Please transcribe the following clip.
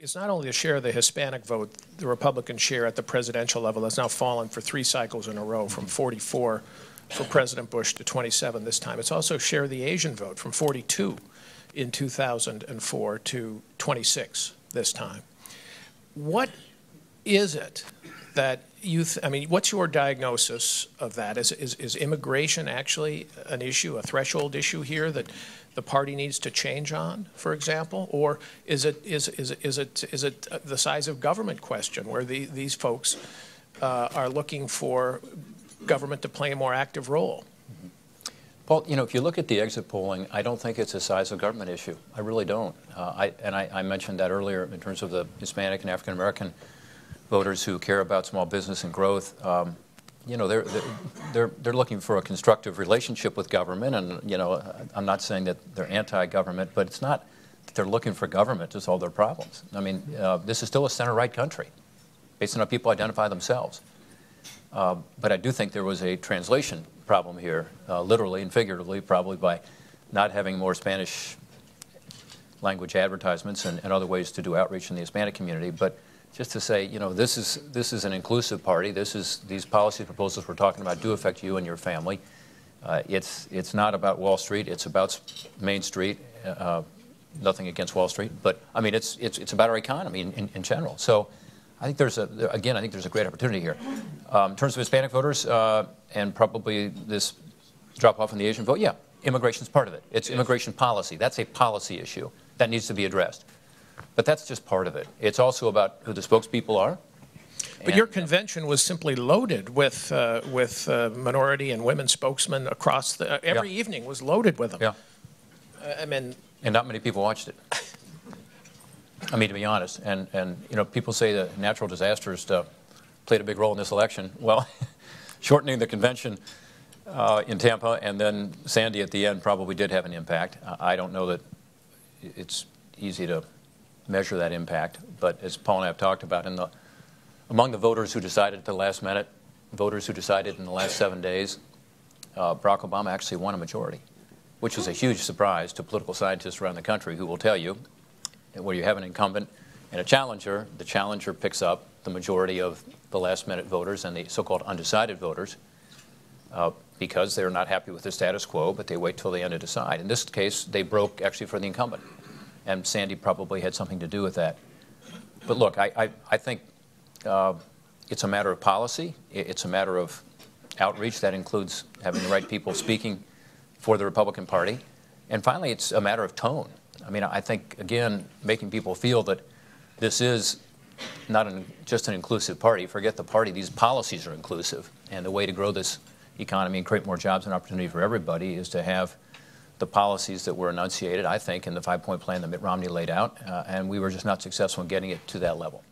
it's not only the share of the Hispanic vote, the Republican share at the presidential level has now fallen for 3 cycles in a row, from 44 for President Bush to 27 this time. It's also share of the Asian vote from 42 in 2004 to 26 this time. What is it that I mean, what's your diagnosis of that? Is immigration actually an issue, a threshold issue here that the party needs to change on, for example? Or is it the size of government question, where these folks are looking for government to play a more active role? Paul, you know, if you look at the exit polling, I don't think it's a size of government issue. I really don't. I mentioned that earlier in terms of the Hispanic and African American voters who care about small business and growth. You know, they're looking for a constructive relationship with government, and you know, I'm not saying that they're anti-government, but it's not that they're looking for government to solve their problems. I mean, this is still a center-right country, based on how people identify themselves. But I do think there was a translation problem here, literally and figuratively, probably by not having more Spanish language advertisements and other ways to do outreach in the Hispanic community. But just to say, you know, this is an inclusive party. These policy proposals we're talking about do affect you and your family. It's not about Wall Street. It's about Main Street. Nothing against Wall Street, but I mean, it's about our economy in general. So I think there's a great opportunity here. In terms of Hispanic voters and probably this drop off in the Asian vote, yeah, immigration's part of it. It's immigration policy. That's a policy issue that needs to be addressed. But that's just part of it. It's also about who the spokespeople are. But your convention was simply loaded with minority and women spokesmen across every evening was loaded with them. Yeah. I mean, and not many people watched it. I mean, to be honest, and you know, people say that natural disasters played a big role in this election. Well, shortening the convention in Tampa and then Sandy at the end probably did have an impact. I don't know that it's easy to measure that impact, but as Paul and I have talked about, among the voters who decided at the last minute, voters who decided in the last 7 days, Barack Obama actually won a majority, which was a huge surprise to political scientists around the country who will tell you that where you have an incumbent and a challenger, the challenger picks up the majority of the last-minute voters and the so-called undecided voters because they're not happy with the status quo, but they wait till the end to decide. In this case, they broke actually for the incumbent, and Sandy probably had something to do with that. But look, I think it's a matter of policy. It's a matter of outreach. That includes having the right people speaking for the Republican Party. And finally, it's a matter of tone. I mean, I think, again, making people feel that this is not just an inclusive party. Forget the party. These policies are inclusive. And the way to grow this economy and create more jobs and opportunity for everybody is to have the policies that were enunciated, I think, in the 5-point plan that Mitt Romney laid out. And we were just not successful in getting it to that level.